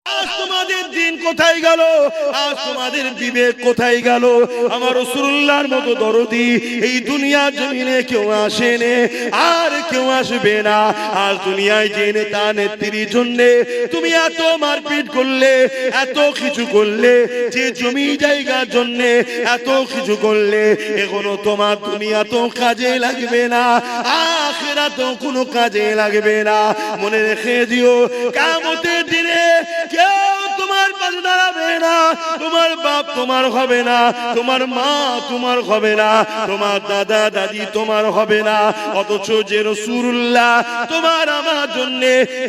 আজ তোমাদের দিন কোথায় গেল? আজ তোমাদের বিবেক কোথায় গেল? আমার রাসূলুল্লাহর মতো দরদি এই দুনিয়ার জমিনে কেউ আসেনি, আর কেউ আসবে না। আজ দুনিয়ায় যে নেতা নেত্রীর জন্য তুমি এত মারপিট করলে, এত কিছু করলে, যে জমি জায়গার জন্য এত কিছু করলে, এখনো তোমার দুনিয়া তো কাজে লাগবে না, আখিরাত তো কোনো কাজে লাগবে না। মনে রেখে দিও, কিয়ামতের দিনে কেউ তোমার পাশে দাঁড়াবে না। তোমার বাপ তোমার হবে না, তোমার মা তোমার হবে না, তোমার দাদা দাদি তোমার হবে না। অথচ যে রাসূলুল্লাহ তোমার আমার জন্য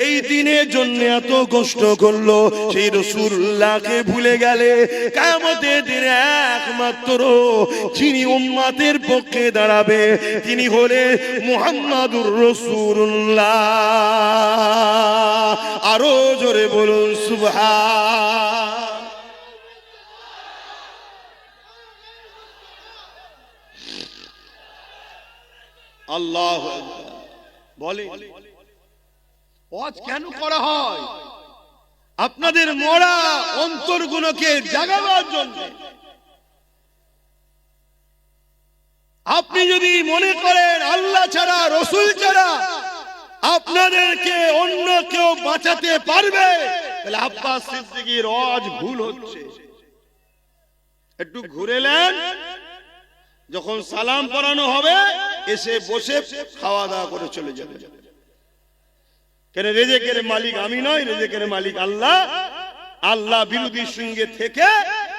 এই দিনের জন্য এত কষ্ট করলো, সেই রাসূলুল্লাহকে ভুলে গেলে কিয়ামতের দিনে একমাত্র যিনি উম্মতের পক্ষে দাঁড়াবে তিনি হলেন মুহাম্মাদুর রাসূলুল্লাহ। আরো জোরে বলুন সুবহান। আল্লাহু আকবার। বলে ওয়াজ কেন করা হয়? আপনাদের মরা অন্তরগুলোকে জাগাবার জন্য। আপনি যদি মনে করেন আল্লাহ ছাড়া, রাসূল ছাড়া আপনাদেরকে অন্য কেউ বাঁচাতে পারবে, তাহলে আব্বাস সিদ্দিকীর ওয়াজ ভুল হচ্ছে। একটু ঘুরে নেন, যখন সালাম পড়ানো হবে এসে বসে খাওয়া দাওয়া করে চলে যাবে। কেন? রেজেকের মালিক আমি নয়, রেজেকের মালিক আল্লাহ। আল্লাহ বিরোধীর সঙ্গে থেকে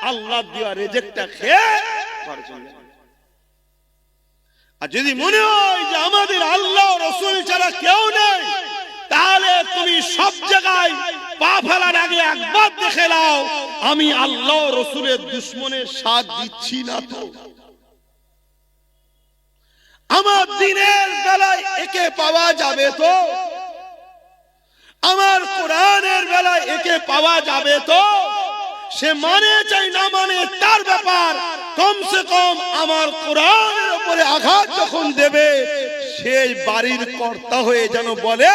আল্লাহ দেওয়া রেজেকটা খেয়ে ঘরে চলে যাবে। আর যদি মনে হয় যে আমাদের আল্লাহ রাসূল ছাড়া কেউ নেই, তাহলে তুমি সব জায়গায় পা ফেলার আগে একবার দেখে নাও আমি আল্লাহ রাসূলের দুশমনের সাথ দিচ্ছি না তো। আমার দিনের বেলায় একে পাওয়া যাবে তো, আমার কোরআনের বেলায় একে পাওয়া যাবে তো। সে মানে চাই না মানে তার ব্যাপার, কমসে কম আমার কোরআনের উপরে আঘাত যখন দেবে সেই বাড়ির কর্তা হয়ে যেন বলে,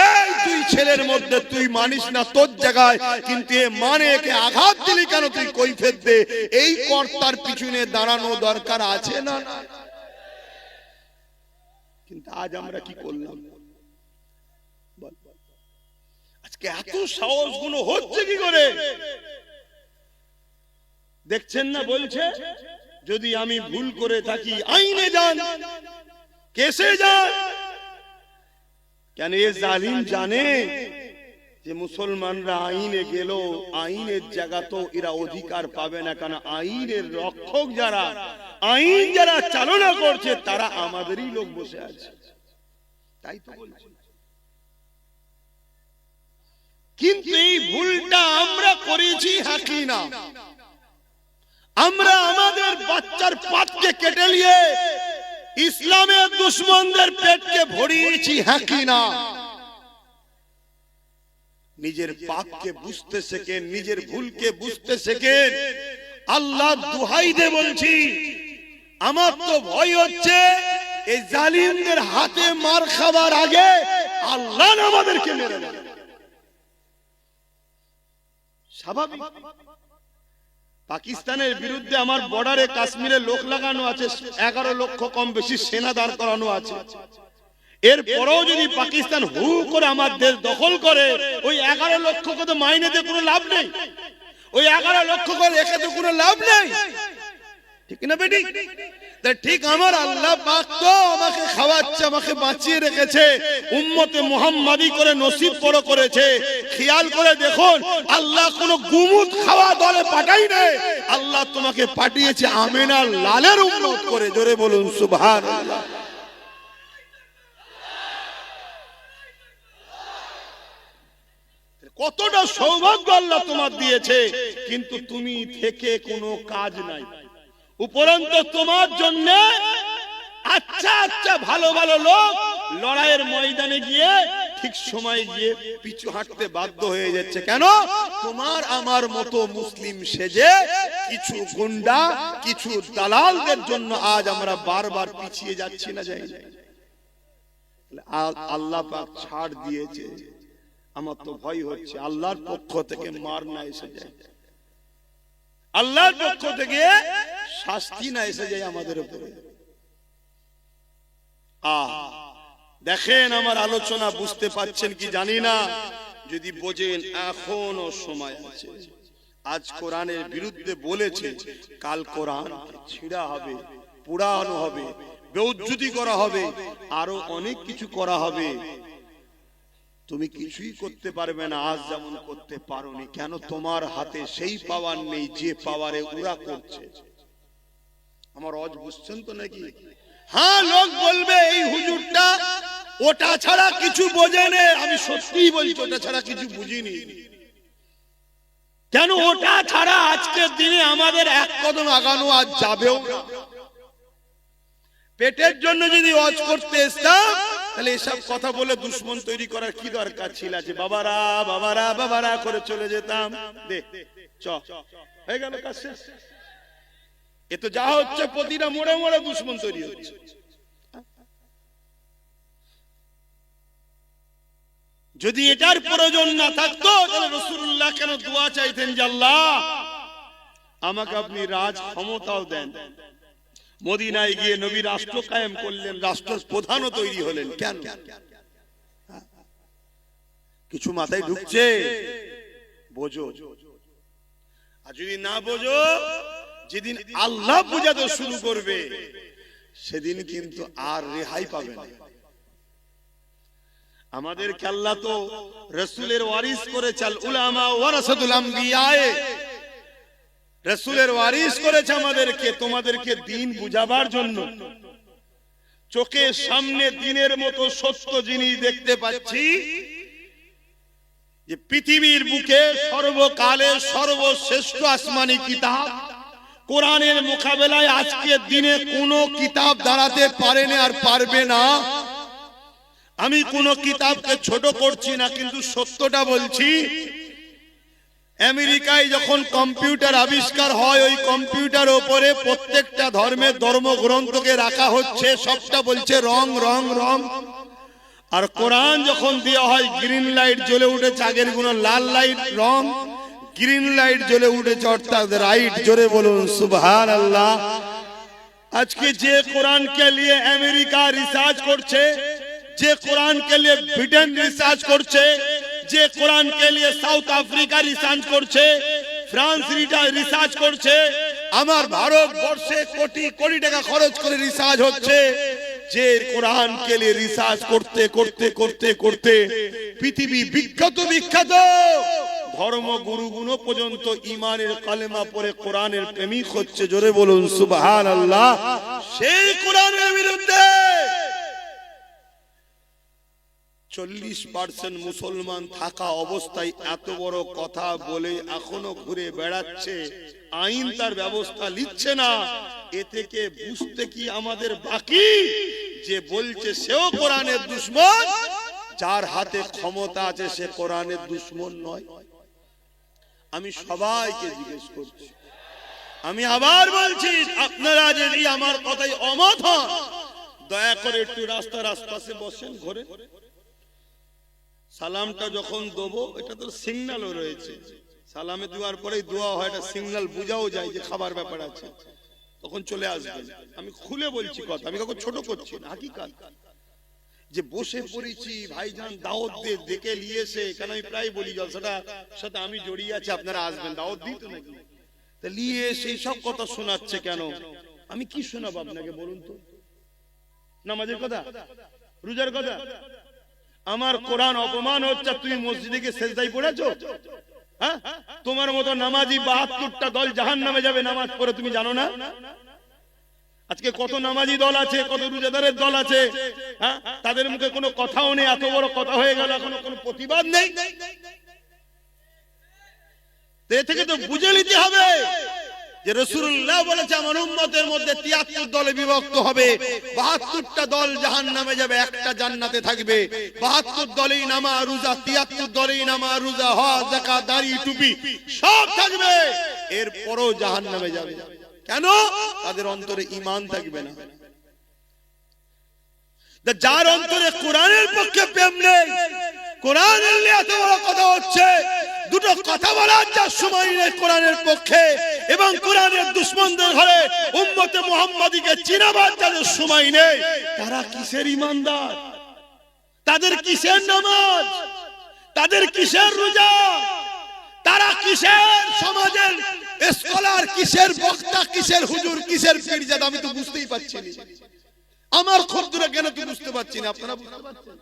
এই তুই ছেলের মধ্যে তুই মানিস না তোর জায়গায়, কিন্তু এ মানে একে আঘাত দিলি কেন, তুই কৈফিয়ত দে। এই কর্তার পিছনে দাঁড়ানো দরকার আছে না? কিন্তু আজ আমরা কি করলাম? আজকে এত সাহস গুলো হচ্ছে কি করে? দেখছেন না, বলছে যদি আমি ভুল করে থাকি আইনে যান, কেসে যান। কেন? এ জালিম জানে যে মুসলমানরা আইনে গেল, আইনের জায়গা তো এরা অধিকার পাবে না, কারণ আইনের রক্ষক যারা, আইন যারা চালনা করছে তারা আমাদেরই লোক বসে আছে। তাই তো বলছি। কিন্তু এই ভুলটা আমরা করেছি হাকি না। আমরা আমাদের বাচ্চার পাতকে কেটে নিয়ে ইসলামের দুশমনদের পেটকে ভরিয়েছি হাকি না। নিজের পাপকে বুঝতে শেখেন, নিজের ভুলকে বুঝতে শেখেন। আল্লাহ দোহাই দিয়ে বলছি, আমার তো ভয় হচ্ছে এই জালিমদের হাতে মার খাবার আগে আল্লাহ আমাদেরকে মেরে দেবে। স্বাভাবিক। পাকিস্তানের বিরুদ্ধে আমার বর্ডারে কাশ্মীরে লোক লাগানো আছে, 11 লক্ষ কম বেশি সেনা দাঁড় করানো আছে। এরপরেও যদি পাকিস্তান হু করে আমার দেশ দখল করে, ওই 11 লক্ষকে তো মাইনে দিয়ে কোনো লাভ নেই, ওই 11 লক্ষ করে রেখে তো কোনো লাভ নেই। ঠিক না বেটি? ঠিক আমার আল্লাহ পাক তো আমাকে খাওয়াচ্ছে, আমাকে বাঁচিয়ে রেখেছে, উম্মতে মুহাম্মাদি করে নসিব বড় করেছে। খেয়াল করে দেখুন, আল্লাহ কোন গুমুত খাওয়া দলে পাঠাই নাই, আল্লাহ তোমাকে পাঠিয়েছে আমিনার লালের উম্মত করে। জোরে বলুন সুবহানাল্লাহ। কতটা সৌভাগ্য আল্লাহ তোমার দিয়েছে, কিন্তু তুমি থেকে কোনো কাজ নাই। উপরন্তু তোমার জন্য আচ্ছা আচ্ছা ভালো ভালো লোক লড়াইয়ের ময়দানে গিয়ে ঠিক সময় গিয়ে পিছু হাঁটতে বাধ্য হয়ে যাচ্ছে। কেন? তোমার আমার মতো মুসলিম সেজে কিছু গুন্ডা, কিছু দালালদের জন্য আজ আমরা বারবার পিছিয়ে যাচ্ছি না? যাই আল্লাহ পাক ছাড় দিয়েছে। আমার তো ভয় হচ্ছে আল্লাহর পক্ষ থেকে মার না এসে যায়, আল্লাহর পক্ষ থেকে শাস্তি না এসে যায় আমাদের উপরে। দেখেন আমার আলোচনা বুঝতে পাচ্ছেন কি জানি না, যদি বোঝেন এখনো সময় আছে। আজ কোরআনের বিরুদ্ধে বলেছে, কাল কোরআন ছিঁড়া হবে, পোড়ানো হবে, বেউজ্জতি করা হবে, আরো অনেক কিছু করা হবে। তুমি কিছুই করতে পারবে না আজ যেমন করতে পারোনি। কেন? তোমার হাতে সেই পাওয়ার নেই যে পাওয়ারে ওরা করছে। আমার অজ বুঝছেন তো নাকি? হ্যাঁ, লোক বলবে এই হুজুরটা ওটা ছাড়া কিছু বোঝে না। আমি সত্যিই বলছি ওটা ছাড়া কিছু বুঝিনি। কেন? ওটা ছাড়া আজকের দিনে আমাদের এক কদম আগানো আজ যাবেও না। পেটের জন্য যদি ওয়াজ করতে আসতাম তাহলে এসব কথা বলে দুশ্মন তৈরি করার কি দরকার ছিল? যে বাবারা বাবারা বাবারা করে চলে যেতাম। দে চ হয়ে গেল কাজ শেষ। এ তো যা হচ্ছে প্রতিটা মোড়ে মোড়ে দুশ্মন তৈরি হচ্ছে। যদি এটার প্রয়োজন না থাকতো তাহলে রাসূলুল্লাহ কেন দোয়া চাইতেন যে আল্লাহ আমাকে আপনি রাজ ক্ষমতাও দেন? মদিনায় গিয়ে নবী রাষ্ট্র কায়েম করলেন, রাষ্ট্রের প্রধানও তৈরি হলেন। কেন? কিছু মাথায় ঢুকছে? বোঝো। আর যদি না বোঝো, যেদিন আল্লাহ বুঝাতে শুরু করবে সেদিন কিন্তু আর রেহাই পাবে না। আমাদের আল্লাহ তো রাসূলের ওয়ারিস করেছে, আল উলামা ওয়ারাসাতুল আমবিয়া, রাসূলের ওয়ারিস করেছে আমাদেরকে, তোমাদেরকে দ্বীন বুঝাবার জন্য। চোখের সামনে দ্বীনের মতো সত্য জিনিস দেখতে পাচ্ছি যে পৃথিবীর বুকে সর্বকালের সর্বশ্রেষ্ঠ আসমানি কিতাব কোরআনের মোকাবেলায় আজকের দিনে কোনো কিতাব দাঁড়াতে পারে না আর পারবে না। আমি কোনো কিতাবকে ছোট করছি না, কিন্তু সত্যটা বলছি। আমেরিকায় যখন কম্পিউটার আবিষ্কার হয়, ওই কম্পিউটার উপরে প্রত্যেকটা ধর্মের ধর্মগ্রন্থকে রাখা হচ্ছে, সবটা বলছে রং রং রং। আর কোরআন যখন দেওয়া হয়, গ্রিন লাইট জ্বলে উঠেছে, আগের গুলো লাল লাইট রং, গ্রিন লাইট জ্বলে উঠেছে অর্থাৎ রাইট। জোরে বলুন সুবহানাল্লাহ। আজকে যে কোরআনকে নিয়ে আমেরিকা রিসার্চ করছে, যে কোরআনকে নিয়ে ব্রিটেন রিসার্চ করছে, যে কোরআনকে নিয়ে সাউথ আফ্রিকা রিসার্চ করছে, ফ্রান্স রিসার্চ করছে, আমার ভারতবর্ষে কোটি কোটি টাকা খরচ করে রিসার্চ হচ্ছে। যে কোরআনকে নিয়ে রিসার্চ করতে করতে করতে করতে পৃথিবী বিখ্যাত বিখ্যাত ধর্মগুরুগুলো পর্যন্ত ইমানের কালেমা পড়ে কোরআনের প্রেমিক হচ্ছে। জোরে বলুন সুবহানাল্লাহ। সেই কোরআনের বিরুদ্ধে 40% মুসলমান থাকা অবস্থায় এত বড় কথা বলে এখনো ঘুরে বেড়াচ্ছে, আইন তার ব্যবস্থা নিচ্ছে না। এ থেকে বুঝতে কি আমাদের বাকি যে বলছে সেও কোরআনের দুশমন, যার হাতে ক্ষমতা আছে সে কোরআনের দুশমন নয়? আমি সবাইকে জিজ্ঞেস করছি, আমি আবার বলছি, আপনারা যদি আমার কথাই অমত হন, দয়া করে একটু রাস্তার আশপাশে বসেন, ঘরে সালামটা যখন দেবো, এটা তো সিগন্যালও রয়েছে, সালামে দেওয়ার পরেই দোয়া হয়, এটা সিগন্যাল বোঝাও যায় যে খাবার ব্যাপার আছে, তখন চলে আসবেন। আমি খুলে বলছি কথা, আমি কাউকে ছোট করছি না, হাকিকাত। যে বসে পড়েছি ভাইজান দাওয়াত দিয়ে ডেকে নিয়েছে, কেন আমি প্রায় বলি জলসাটার সাথে আমি জড়িয়ে আছি, আপনারা আসবেন, দাওয়াত দিই তো নাকি, তা নিয়ে সেই সব কথা শোনাচ্ছে কেন? আমি কি শোনাবো আপনাকে বলুন তো? নামাজের কথা, রোজার কথা? আমার কোরআন অপমান হচ্ছে, তুমি মসজিদে গিয়ে সেজদায় পড়েছো? হ্যাঁ, তোমার মতো নামাজি 72টা দল জাহান্নামে যাবে নামাজ পড়ে, তুমি জানো না? আজকে কত নামাজি দল আছে, কত রোজাদারের দল আছে, হ্যাঁ, তাদের মুখে কোনো কথাও নেই, এত বড় কথা হয়ে গেল, এখনো কোনো প্রতিবাদ নেই। এ থেকে তো বুঝে নিতে হবে যে রাসূলুল্লাহ বলেছে আমার উম্মতের মধ্যে 73 দলে বিভক্ত হবে, 72টা দল জাহান্নামে যাবে, একটা জান্নাতে থাকবে। 72 দলেই নামাজ রোজা, 73 দলেই নামাজ রোজা, হজ যাকাত দাড়ি টুপি সব থাকবে, এরপরও জাহান্নামে যাবে। কেন? তাদের অন্তরে ঈমান থাকবে না। যার অন্তরে কোরআনের পক্ষে প্রেম নেই, কোরআনের নিয়ে এত বড় কথা হচ্ছে, দুটো কথা বলার যা সময় নেই কোরআনের পক্ষে, এবং কোরআনের দুশমনদের ঘরে উম্মতে মুহাম্মাদীকে চিনাবার যাদের সময় নেই, তারা কিসের ইমানদার? তাদের কিসের নামাজ? তাদের কিসের রোজা? তারা কিসের সমাজের স্কলার, কিসের বক্তা, কিসের হুজুর, কিসের পীরজাদা? আমি তো বুঝতেই পারছি না। আমার ক্ষুদ্র জ্ঞানে তো বুঝতে পারছি না, আপনারা বুঝতে পারছেন?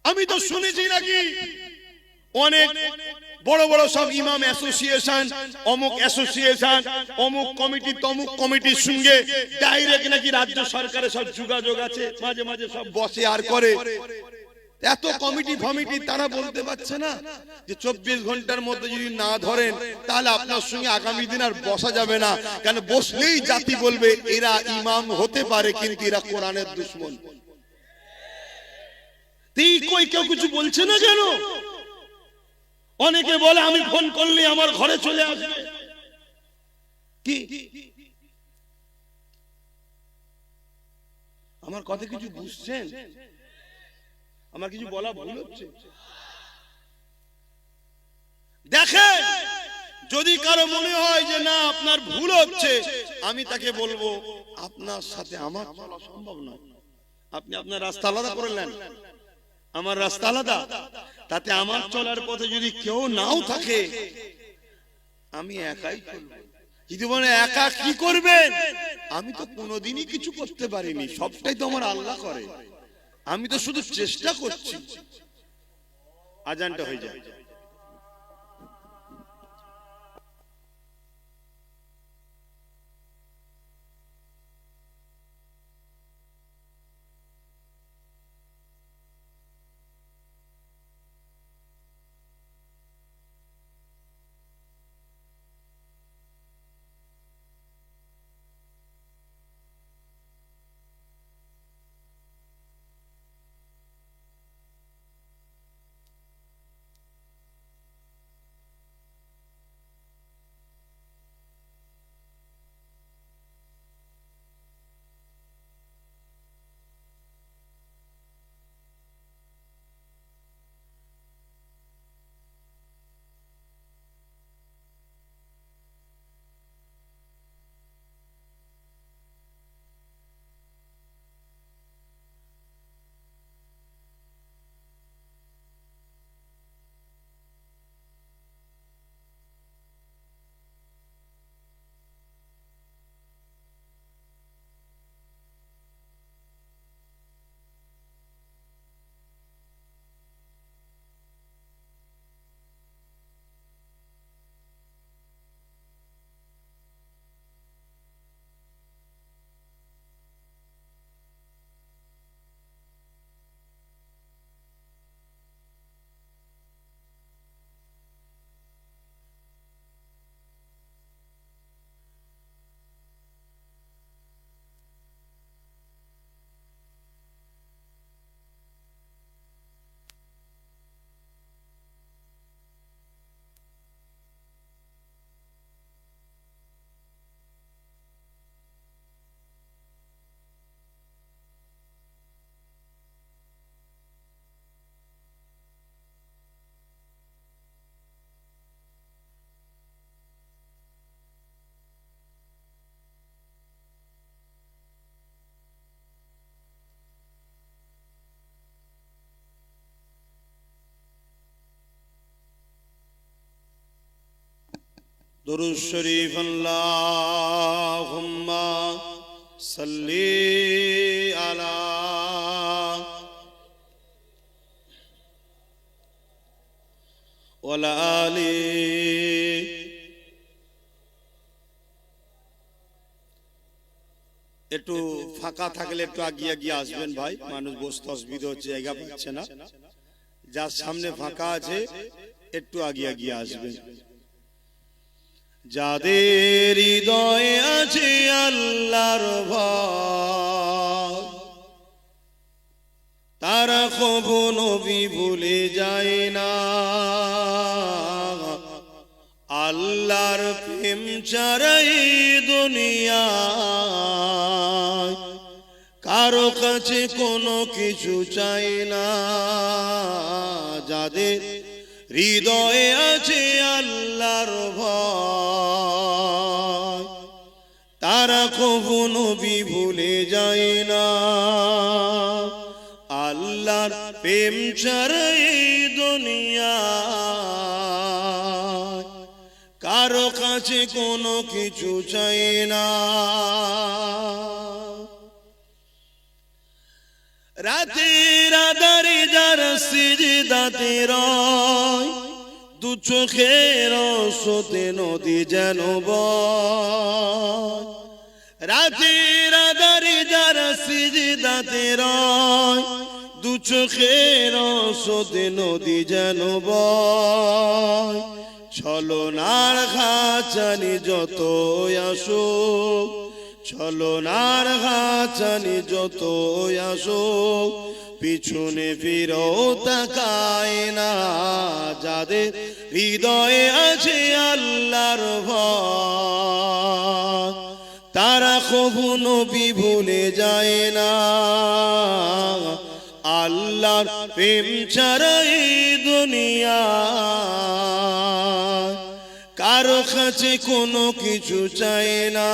আমি তো শুনেছি নাকি অনেক বড় বড় সব ইমাম অ্যাসোসিয়েশন, অমুক অ্যাসোসিয়েশন, অমুক কমিটি, তমুক কমিটির সঙ্গে ডাইরেক্ট নাকি রাজ্য সরকারের সব যোগাযোগ আছে, মাঝে মাঝে সব বসে আর করে। এত কমিটি ফমিটি তারা বলতে পারছে না যে 24 ঘন্টার মধ্যে যদি না ধরেন তাহলে আপনার সঙ্গে আগামী দিন আর বসা যাবে না, কেন বসলেই জাতি বলবে এরা ইমাম হতে পারে কিন্তু এরা কোরআনের দুশমন। কেউ কিছু বলছে না কেন? অনেকে বলে আমি ফোন করলে আমার ঘরে চলে আসবে। কি আমার কথা কিছু বুঝছেন? আমার কিছু বলা ভুল হচ্ছে? দেখেন, যদি কারো মনে হয় যে না আপনার ভুল হচ্ছে, আমি তাকে বলবো আপনার সাথে আমার চলা সম্ভব নয়। আপনি আপনার রাস্তা আলাদা করে নেন, আমার রাস্তা আলাদা, তাতে আমার চলার পথে যদি কেউ নাও থাকে আমি একাই চলব। যদি বলে একা কি করবেন, আমি তো কোনোদিনই কিছু করতে পারিনি, সবটাই তো আমার আল্লাহ করে, আমি তো শুধু চেষ্টা করছি। আজানটা হয়ে যায়। दुरूद शरीफ अल्लाहुम्मा सल्ली अला वाला आली। একটু ফাঁকা থাকলে একটু আগিয়ে আগিয়ে আসবেন ভাই, মানুষ বসতে অসুবিধা হচ্ছে, জায়গা পাচ্ছে না। যার সামনে ফাঁকা আছে একটু আগিয়ে আগিয়ে আসবেন। যাদের হৃদয়ে আছে আল্লাহর ভয়, তারা কখনো নবী ভুলে যায় না। আল্লাহর প্রেম ছাড়া এই দুনিয়ায় কারো কাছে কোনো কিছু চাই না, যাদের হৃদয়ে আছে আল্লাহর ভয়, তারা কখনো ভুলে যায় না। আল্লাহর প্রেম ছাড়া এই দুনিয়া কারো কাছে কোনো কিছু চাই না। রাতের আধারে যারা সিজদাতে রয়, দু চোখের স্রোতে নদী যেন বয়। রাতের আধারে যারা সিজদাতে রয়, দু চোখের স্রোতে নদী যেন বয়। ছলনার খাঁচানি যত আসুক, ছলনার খাঁচানি যত আসুক, পিছনে ফিরো তাকায় না। যাদের হৃদয়ে আছে আল্লাহর ভয়, তারা কখনো ভুলে যায় না। আল্লাহর প্রেম ছাড়া এই দুনিয়া কারো কাছে কোনো কিছু চাই না।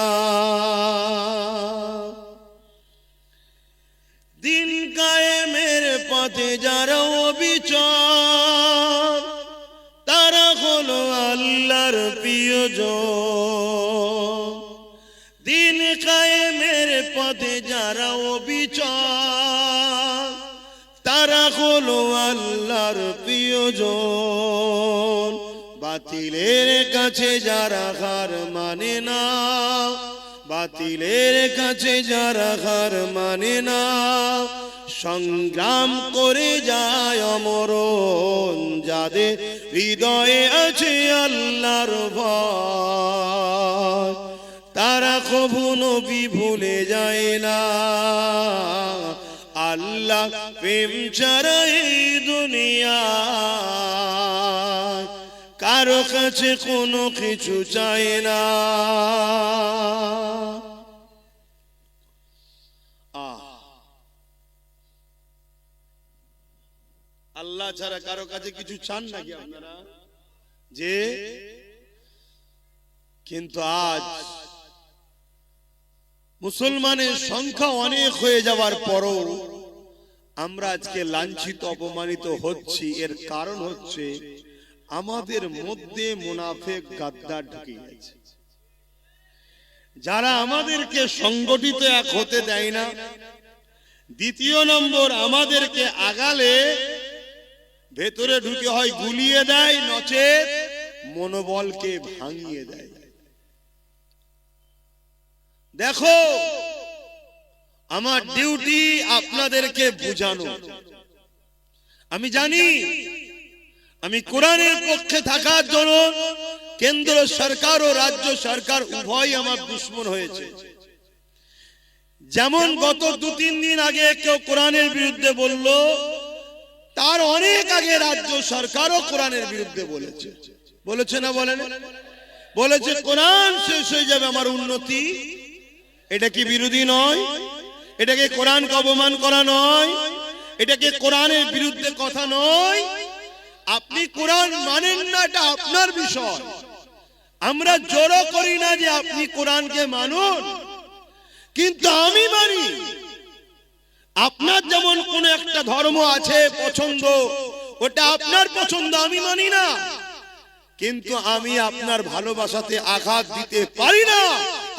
দিন কায়েমের পথে যারা অবিচল, তারা হলো আল্লাহর প্রিয়জন। দিন কায়েমের পথে যারা অবিচল, তারা হলো আল্লাহর প্রিয়জন। বাতিলের কাছে যারা হার মানে না, বাতিলের কাছে যারা হার মানে না, সংগ্রাম করে যায় অমরণ। যাদের হৃদয়ে আছে আল্লাহর ভয়, তারা কখনো ভুলে যায় না। আল্লাহ প্রেম ছাড়া এই দুনিয়া কারো কাছে কোনো কিছু চাই না। আল্লাহ ছাড়া কারো কাছে কিছু চান নাকি আপনারা? যে কিন্তু আজ মুসলমানের সংখ্যা অনেক হয়ে যাওয়ার পরও আমরা আজকে লাঞ্ছিত অপমানিত হচ্ছি। এর কারণ হচ্ছে আমাদের মধ্যে মুনাফিক গাদ্দার ঢুকে গেছে, যারা আমাদেরকে সংগঠিত এক হতে দেয় না। দ্বিতীয় নম্বর, আমাদেরকে আগালে ভেতরে ঢুকে হয় গুলিয়ে দেয়, নচেত মনোবলকে ভাঙিয়ে দেয়। দেখো, আমার ডিউটি আপনাদেরকে বোঝানো। আমি জানি আমি কোরআনের পক্ষে থাকার জন্য কেন্দ্র সরকার ও রাজ্য সরকার উভয় আমার দুশমন হয়েছে। যেমন গত 2-3 দিন আগে কেউ কোরআনের বিরুদ্ধে বলল, তার অনেক আগে রাজ্য সরকারও কোরআনের বিরুদ্ধে বলেছে। বলেছে না বলেন? বলেছে কোরআন শেষ হয়ে যাবে আমার উন্নতি। এটা কি বিরোধী নয়? এটাকে কোরআনকে অপমান করা নয়? এটাকে কোরআনের বিরুদ্ধে কথা নয়? আপনি কোরআন মানেন না, এটা আপনার বিষয়। আমরা জোরও করি না যে আপনি কোরআনকে মানুন, কিন্তু আমি মানি। আপনার যেমন কোন একটা ধর্ম আছে পছন্দ, ওটা আপনার পছন্দ, আমি মানি না। কিন্তু আমি আপনার ভালোবাসাতে আঘাত দিতে পারি না,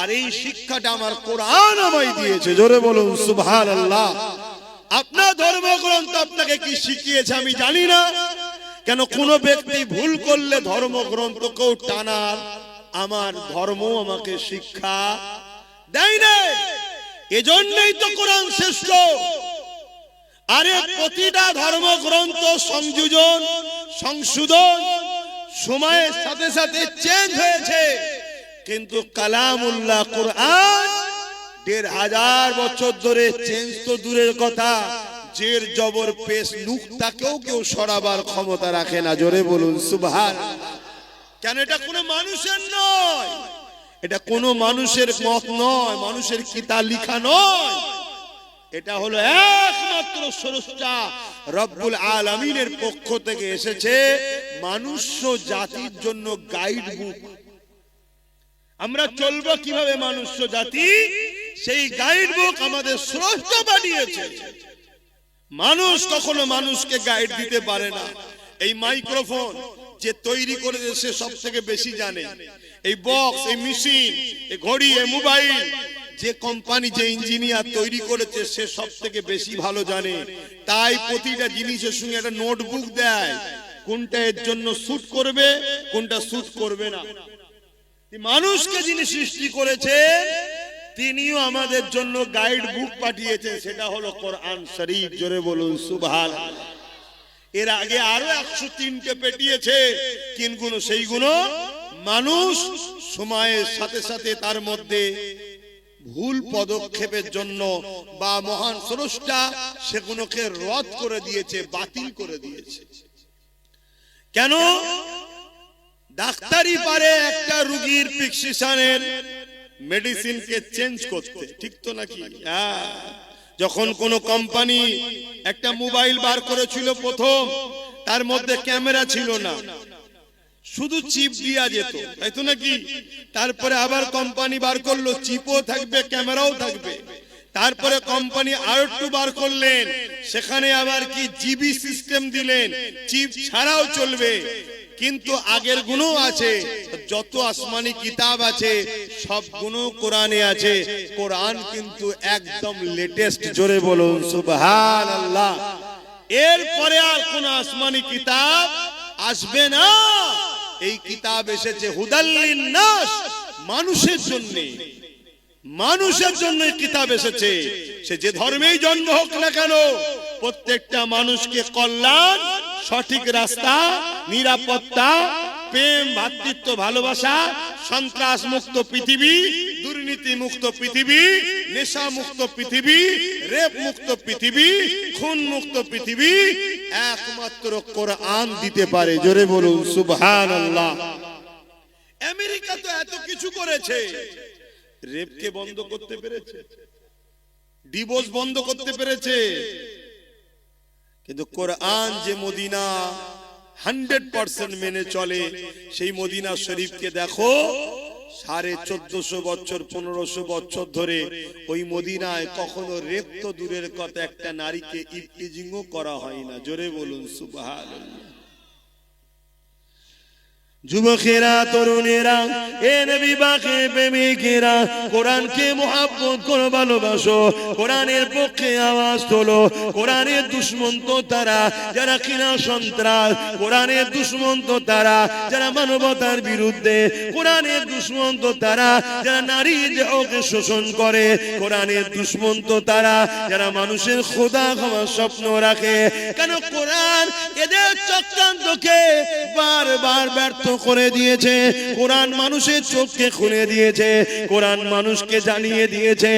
আর এই শিক্ষাটা আমার কোরআন আমায় দিয়েছে। জোরে বলুন সুবহানাল্লাহ। আপনার ধর্মগ্রন্থ আপনাকে কি শিখিয়েছে আমি জানি না। কেন কোন ব্যক্তি ভুল করলে ধর্মগ্রন্থকেও টানার আমার ধর্ম আমাকে শিক্ষা দেয় না। এজন্যই তো কোরআন শ্রেষ্ঠ। আরে প্রতিটা ধর্মগ্রন্থ সংযোজন সংশোধন সময়ের সাথে সাথে চেঞ্জ হয়েছে, কিন্তু কালামুল্লাহ কোরআন ১৫০০ বছর ধরে চেঞ্জ তো দূরের কথা, জের জবর পেশ নুকতাকেও কেউ সরাবার ক্ষমতা রাখে না। জোরে বলুন সুবহানাল্লাহ। কেন? এটা কোনো মানুষের নয়, এটা কোনো মানুষের মত নয়, মানুষের কিতাব লেখা নয়। এটা হলো একমাত্র স্রষ্টা রব্বুল আলামিনের পক্ষ থেকে এসেছে মানুষ জাতির জন্য গাইড বুক। আমরা চলবো কিভাবে মানুষ জাতি, সেই গাইড বুক আমাদের স্রষ্টা বানিয়েছে। মানুষ কখনো মানুষকে গাইড দিতে পারে না। এই মাইক্রোফোন যে তৈরি করেছে সে সব থেকে বেশি জানে। এই বক্স, এই মেশিন, এই ঘড়ি, এই মোবাইল, যে কোম্পানি, যে ইঞ্জিনিয়ার তৈরি করেছে সে সব থেকে বেশি ভালো জানে। তাই প্রতিটা জিনিসের সঙ্গে একটা নোটবুক দেয়, কোনটা এর জন্য স্যুট করবে, কোনটা স্যুট করবে না। মানুষকে যিনি সৃষ্টি করেছে তিনিও আমাদের জন্য গাইড বুক পাঠিয়েছেন, সেটা হলো কোরআন শরীফ। জোরে বলুন সুবহানাল্লাহ। এর আগে আরো 103টে পেটিয়েছে, কিন্তু সেইগুলো মানুষ সময়ের সাথে সাথে তার মধ্যে ভুল পদক্ষেপের জন্য বা মহান স্রষ্টা সেগুলোকে রদ করে দিয়েছে, বাতিল করে দিয়েছে। কেন? ডাক্তারই পারে একটা রোগীর প্রেসক্রিপশনের মেডিসিনকে চেঞ্জ করতে, ঠিক তো নাকি? যখন কোন কোম্পানি একটা মোবাইল বার করেছিল প্রথম, তার মধ্যে ক্যামেরা ছিল না, শুধু চিপ দিয়া যেত, তাই তো নাকি? তারপরে আবার কোম্পানি বার করলো চিপও থাকবে, ক্যামেরাও থাকবে। তারপরে কোম্পানি আরো একটু বার করলেন, সেখানে আবার কি জিবি সিস্টেম দিলেন, চিপ ছাড়াও চলবে। কিন্তু আগের গুণও আছে, যত আসমানি কিতাব আছে সব গুণ কোরআনে আছে। কোরআন কিন্তু একদম লেটেস্ট। জোরে বলুন সুবহানাল্লাহ। এরপরে আর কোন আসমানি কিতাব আসবে না। এই কিতাব এসেছে হুদাল লিন্নাস, মানুষের জন্য। মানুষের জন্য এই কিতাব এসেছে। সে যে ধর্মেই জন্ম হোক না কেন, প্রত্যেকটা মানুষকে কল্যাণ, সঠিক রাস্তা, নিরাপত্তা, প্রেম, ভ্রাতৃত্ব, ভালোবাসা, সন্ত্রাস মুক্ত পৃথিবী, দুর্নীতি মুক্ত পৃথিবী, নেশা মুক্ত পৃথিবী, রেপ মুক্ত পৃথিবী, খুন মুক্ত পৃথিবী একমাত্র কোরআন দিতে পারে। জোরে বলুন সুবহানাল্লাহ। আমেরিকা তো এত কিছু করেছে, রেপকে বন্ধ করতে পেরেছে, ডিভোর্স বন্ধ করতে পেরেছে, কিন্তু কোরআন যে মদিনা 100% মেনে চলে, সেই মদিনা শরীফকে দেখো 1450 বছর 1500 বছর ধরে ওই মদিনায় কখনো রেপ তো দূরের কথা, একটা নারীকে ইফটিজিংও করা হয় না। জোরে বলুন সুবহানাল্লাহ। যুবকেরা, তরুণেরা, এ নবী পাকে প্রেমিকেরা, কোরআনকে মুহাব্বত করে ভালোবাসো, কোরআনের পক্ষে আওয়াজ তোলো। কোরআনের দুশমন তো তারা যারা কিনা সন্ত্রাস, কোরআনের দুশমন তো তারা যারা মানবতার বিরুদ্ধে, কোরআনের দুশমন তো তারা যারা নারী দেহকে শোষণ করে, কোরআনের দুশমন তো তারা যারা মানুষের খোদা হওয়ার স্বপ্ন রাখে। কেন? কোরআন এদের চক্রান্তকে বারবার ব্যর্থ করে দিয়েছে। কোরআন মানুষের চোখকে খুলে দিয়েছে, কোরআন মানুষকে জানিয়ে দিয়েছে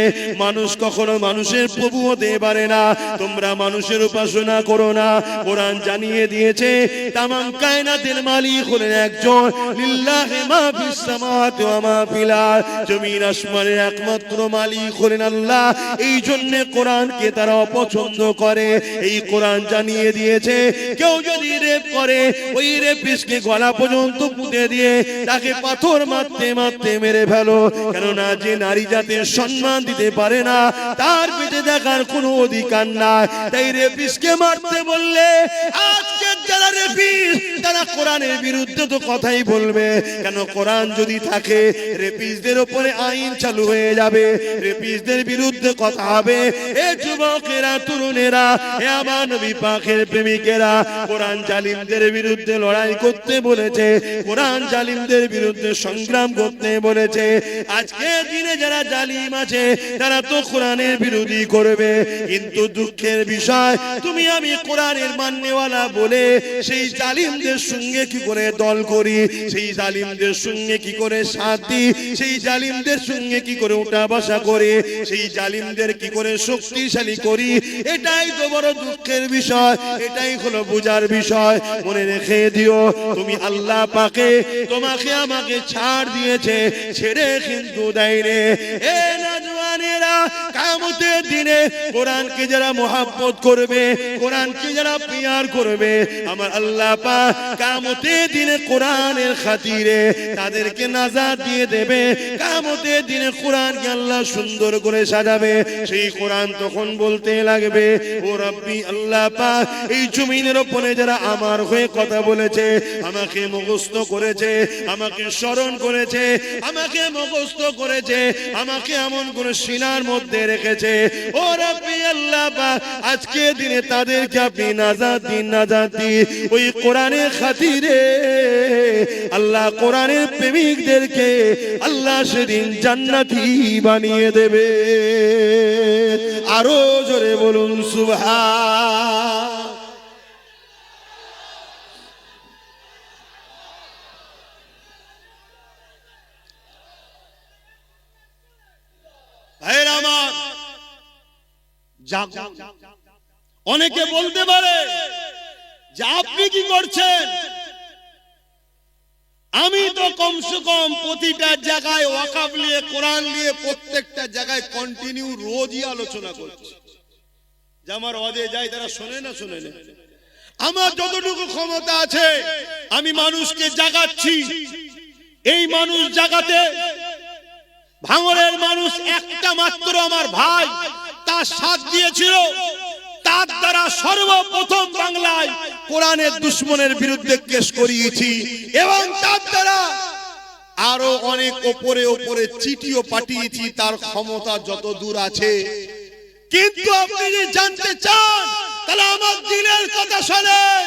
মানুষ কখনো মানুষের প্রভু হতে পারে না। তোমরা মানুষের উপাসনা করো না। কোরআন জানিয়ে দিয়েছে তামাম কায়নাতের মালিক হলেন একজন, লিল্লাহি মা ফিস সামাওয়াতি ওয়া মা ফিল আরদ, জমিন আসমানের একমাত্র মালিক হলেন আল্লাহ। এই জন্য কোরআনকে তারা অপছন্দ করে। এই কোরআন জানিয়ে দিয়েছে কেউ যদি রেপ করে, ওই রেপিস্টকে গলা পর্যন্ত পুঁতে দিয়ে তাকে পাথর মারতে মারতে মেরে ফেলো। কেননা যে নারী জাতির সম্মান দিতে পারে না, তার পেটে দেখার কোনো অধিকার নাই। তাই রেপিস্টকে মারতে বললে আজকে যারা রেপিস্ট তারা কোরআনের বিরুদ্ধে তো কথাই বলবে। কেন? কোরআন যদি থাকে রেপিস্টদের উপরে আইন চালু হয়ে যাবে, রেপিস্টদের বিরুদ্ধে কথা হবে। এ যুবকেরা, তরুণেরা, এ আমার নবী পাকের প্রেমিকেরা, কোরআন জালিমদের বিরুদ্ধে লড়াই করতে বলেছে, কোরআন জালিমদের বিরুদ্ধে সংগ্রাম করতে বলেছে। আজকে দিনে যারা জালিম আছে তারা তো কোরআনের বিরোধী করবে, কিন্তু দুঃখের বিষয় তুমি আমি কোরআনের মাননেওয়ালা বলে সেই জালিমদের সঙ্গে কি করে দল করি, সেই জালিমদের সঙ্গে কি করে সাথ দিই, সেই জালিমদের সঙ্গে কি করে উঠা বসা করে, সেই জালিমদের কি করে শক্তিশালী করি। এটাই তো বড় দুঃখের বিষয়, এটাই হলো বোঝার বিষয়। মনে রেখে দিও, তুমি আল্লাহ পাকে তোমাকে আমাকে ছাড় দিয়েছে, ছেড়ে কিন্তু দেয় রে। এ নওজওয়ান তরুণেরা কিয়ামতের দিনে কোরআনকে যারা মুহাব্বত করবে, কোরআনকে যারা প্রিয়ার করবে, আমার আল্লাহ পাক কিয়ামতের দিনে কোরআনের খাতিরে তাদেরকে নাজাত দিয়ে দেবে। কিয়ামতের দিনে কোরআনকে আল্লাহ সুন্দর করে সাজাবে। সেই কোরআন তখন বলতে লাগবে, ও রব্বি আল্লাহ পাক, এই জমিনের উপরে যারা আমার হয়ে কথা বলেছে, আমাকে মুখস্থ করেছে, আমাকে স্মরণ করেছে, আমাকে মুখস্থ করেছে, আমাকে এমন করে সিনার মধ্যে রেখেছে, ও রব্বি আল্লাহ পাক, আজকে দিনে তাদেরকে আপনি নাজাত দিন, নাজাত দিন। ওই কোরআনের খাতিরে আল্লাহ কোরআনের প্রেমিকদেরকে আল্লাহ সেদিন জান্নাতি বানিয়ে দেবে। আরো জোরে বলুন সুবহান। ভাইরা আমার, অনেকে বলতে পারে যে আপনি কি করছেন? আমি তো কমসে কম প্রতিটা জায়গায় ওয়াকাফ নিয়ে, কোরআন নিয়ে প্রত্যেকটা জায়গায় কন্টিনিউ রোজই আলোচনা করছি। যে আমার অদে যায় তারা শোনে না, শোনে না। আমার যতটুকু ক্ষমতা আছে আমি মানুষকে জাগাচ্ছি। এই মানুষ জাগাতে ভাঙড়ের মানুষ একটা মাত্র আমার ভাই তার সাথ দিয়েছিল। তার দ্বারা সর্বপ্রথম বাংলায় কোরআনের দুশমনের বিরুদ্ধে কেস করিয়েছি এবং তার দ্বারা আরো অনেক ওপরে ওপরে চিঠিও পাঠিয়েছি। তার ক্ষমতা যত দূর আছে। কিন্তু আপনি যদি জানতে চান তাহলে আমার দিলের কথা শোনেন।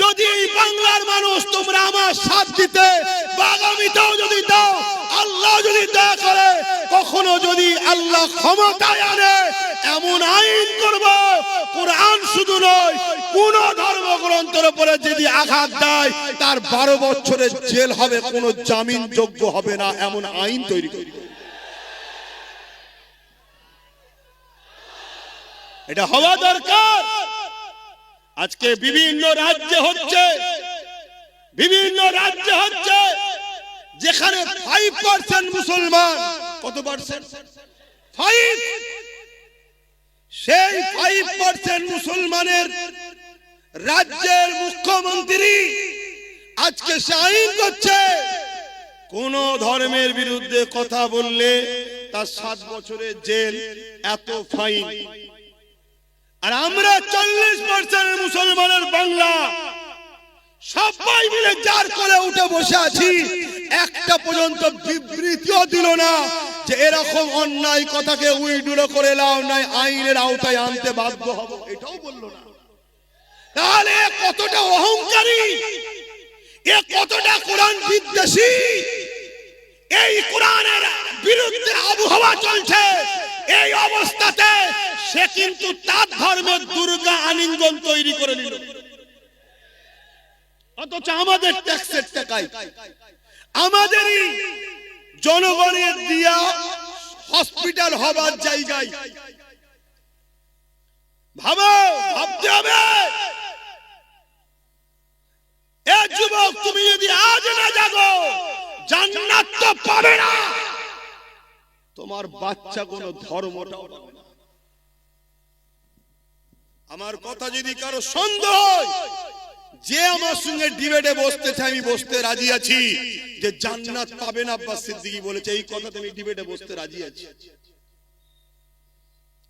যদি এই বাংলার মানুষ তোমরা আমার সাথ দিতে বা আগামীতেও যদি দাও, আল্লাহ যদি দয়া করে, কখনো যদি আল্লাহ ক্ষমতায় আনে, এমন আইন করব, কোরআন শুধু নয় কোন ধর্মগ্রন্থের উপরে যদি আঘাত দেয় তার 12 বছরের জেল হবে, কোনো জামিন যোগ্য হবে না, এমন আইন তৈরি করব। এটা হওয়া দরকার। আজকে বিভিন্ন রাজ্যে হচ্ছে, বিভিন্ন রাজ্যে হচ্ছে যেখানে 5% মুসলমান। কত পার্সেন্ট? 5। সেই 5% মুসলমানের রাজ্যের মুখ্যমন্ত্রী আজকে সে আইন করছে, কোন ধর্মের বিরুদ্ধে কথা বললে তার 7 বছরের জেল, এত ফাইন। আর আমরা 40% মুসলমানের বাংলা সবাই মিলে জার করে উঠে বসে আছি। একটা পর্যন্ত বিবৃতিও দিল না যে এরকম অন্যায় কথাকে উইড্রো করে লাও নাই, আইনের আওতায় আনতে বাধ্য হব, এটাও বলল না। তাহলে কতটা অহংকারী, এ কতটা কোরআন বিদ্বেষী। এই কোরআনের বিরুদ্ধে আবহাওয়া চলছে, এই অবস্থাতে সে কিন্তু তার ধর্মের দুর্গা আলিঙ্গন তৈরি করে নিল। অথচ আমাদের ট্যাক্সের টাকায়, আমাদেরই জনগণের দিয়া হসপিটাল হবার জায়গায় ভাবো, ভাবতে হবে। এ যুবক, তুমি যদি আজ না জাগো জান্নাত তো পাবে না, তোমার বাচ্চা কোনো ধর্মটাও পাবে না। আমার কথা যদি কারো সন্দেহ হয়, যে আমার সঙ্গে ডিবেটে বসতে চাই, আমি বসতে রাজি আছি। যে জান্নাত পাবে না আব্বাস সিদ্দিকী বলেছে, এই কথাতে আমি ডিবেটে বসতে রাজি আছি।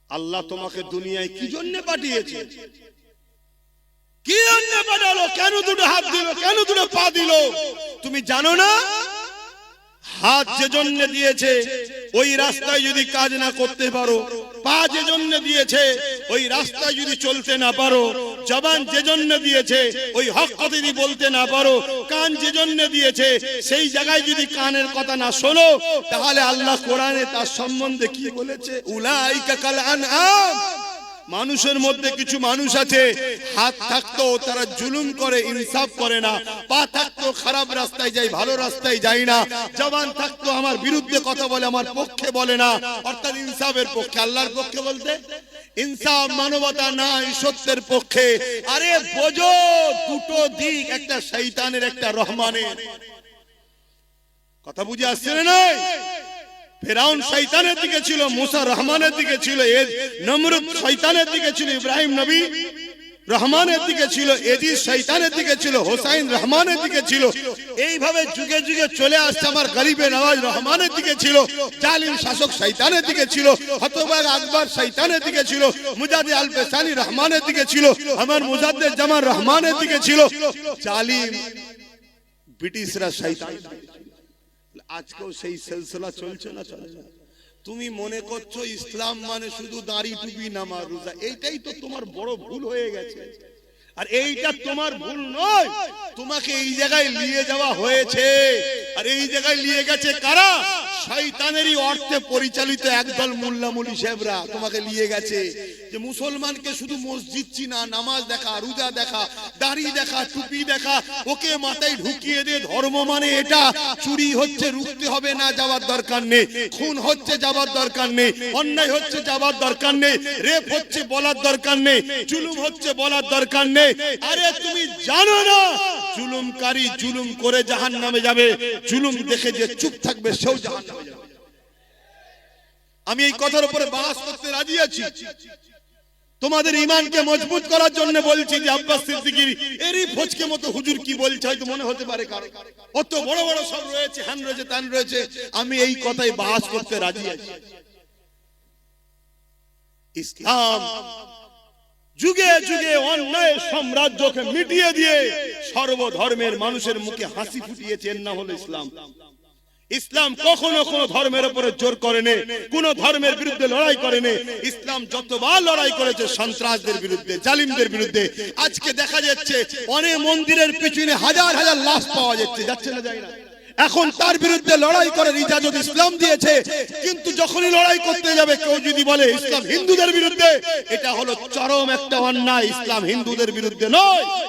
আল্লাহ তোমাকে দুনিয়ায় কি জন্য পাঠিয়েছে? কি জন্য পাঠালো? কেন দুটো হাত দিল, কেন দুটো পা দিল? তুমি জানো না? হাত যে জন্য দিয়েছে ওই রাস্তায় যদি কাজ না করতে পারো, পা যে জন্য দিয়েছে ওই রাস্তায় যদি চলতে না পারো, জবান যে জন্য দিয়েছে ওই হক কথা যদি বলতে না পারো, কান যে জন্য দিয়েছে সেই জায়গায় যদি কানের কথা না শোনো, তাহলে আল্লাহ কোরআনে তার সম্বন্ধে কি বলেছে? উলাইকা কাল আনআম। মানুষের মধ্যে কিছু মানুষ আছে, হাত থাকতো তারা জুলুম করে, ইনসাফ করে না, পা থাকতো খারাপ রাস্তায় যায়, ভালো রাস্তায় যায় না, জবান থাকতো আমার বিরুদ্ধে কথা বলে, আমার পক্ষে বলে না, অর্থাৎ ইনসাফের পক্ষে। আল্লাহর পক্ষে বলতে ইনসাফ, মানবতা নাই, সত্যের পক্ষে। আরে বোঝো, দুটো দিক, একটা শয়তানের, একটা রহমানের। কথা বুঝে আসছে না? ফেরাউন শয়তানের দিকে ছিল, মুসা রহমানের দিকে ছিল, নমরুদ শয়তানের দিকে ছিল, ইব্রাহিম নবী রহমানের দিকে ছিল, এজিজ শয়তানের দিকে ছিল, হোসাইন রহমানের দিকে ছিল। এইভাবে যুগে যুগে চলে আসছে। আমার গরিবে নওয়াজ রহমানের দিকে ছিল, জালিম শাসক শয়তানের দিকে ছিল, হতবাগ আকবর শয়তানের দিকে ছিল, মুজাদ্দিদ আল বেসানি রহমানের দিকে ছিল, আমার মুজাদ্দিদ জামান রহমানের দিকে ছিল, জালিম ব্রিটিশরা শয়তান। আজকেও সেই সিলসিলা চলছে না চলে না? তুমি মনে করছো ইসলাম মানে শুধু দাড়ি টুপি নামাজ রোজা, এইটাই তো তোমার বড় ভুল হয়ে গেছে। আর এইটা তোমার ভুল নয়, তোমাকে এই জায়গায় নিয়ে যাওয়া হয়েছে। আর এই জায়গায় নিয়ে গেছে কারা? শয়তানেরই অর্থে পরিচালিত একদল মোল্লা মুলি সাহেবরা তোমাকে নিয়ে গেছে, যে মুসলমানকে শুধু মসজিদ চিনা, নামাজ দেখা, রোজা দেখা, দাড়ি দেখা, টুপি দেখা, ওকে মাথায় ঢুকিয়ে দিয়ে ধর্ম মানে এটা। চুরি হচ্ছে রুখতে হবে না, যাওয়ার দরকার নেই। খুন হচ্ছে যাওয়ার দরকার নেই। অন্যায় হচ্ছে যাওয়ার দরকার নেই। রেপ হচ্ছে বলার দরকার নেই। জুলুম হচ্ছে বলার দরকার নেই। আরে তুমি জানো না জুলুমকারী জুলুম করে জাহান্নামে যাবে, জুলুম দেখে যে চুপ থাকবে সেও জাহান্নামে যাবে। আমি এই কথার উপরে বাস করতে রাজি আছি। তোমাদের ঈমানকে মজবুত করার জন্য বলছি যে আব্বাস সিদ্দিকীর এরই ফজকে মতো হুজুর কি বলছে হয়তো মনে হতে পারে কারো, অত বড় বড় সব রয়েছে, হ্যান রয়েছে, তান রয়েছে। আমি এই কথাই বাস করতে রাজি আছি। ইসলাম যুগে যুগে অন্যায় সাম্রাজ্যকে মিটিয়ে দিয়ে সর্বধর্মের মানুষের মুখে হাসি ফুটিয়েছে, এর নাম হলো ইসলাম। ইসলাম কখনো কোন ধর্মের উপরে জোর করেনি, কোন ধর্মের বিরুদ্ধে লড়াই করেনি। ইসলাম যতবার লড়াই করেছে সন্ত্রাসদের বিরুদ্ধে, জালিমদের বিরুদ্ধে। আজকে দেখা যাচ্ছে অনেক মন্দিরের পিছনে হাজার হাজার লাশ পাওয়া যাচ্ছে না যায় না। এখন তার বিরুদ্ধে লড়াই করার ইজাজত ইসলাম দিয়েছে। কিন্তু যখনই লড়াই করতে যাবে কেউ যদি বলে ইসলাম হিন্দুদের বিরুদ্ধে, এটা হলো চরম একটা অন্যায়। ইসলাম হিন্দুদের বিরুদ্ধে নয়।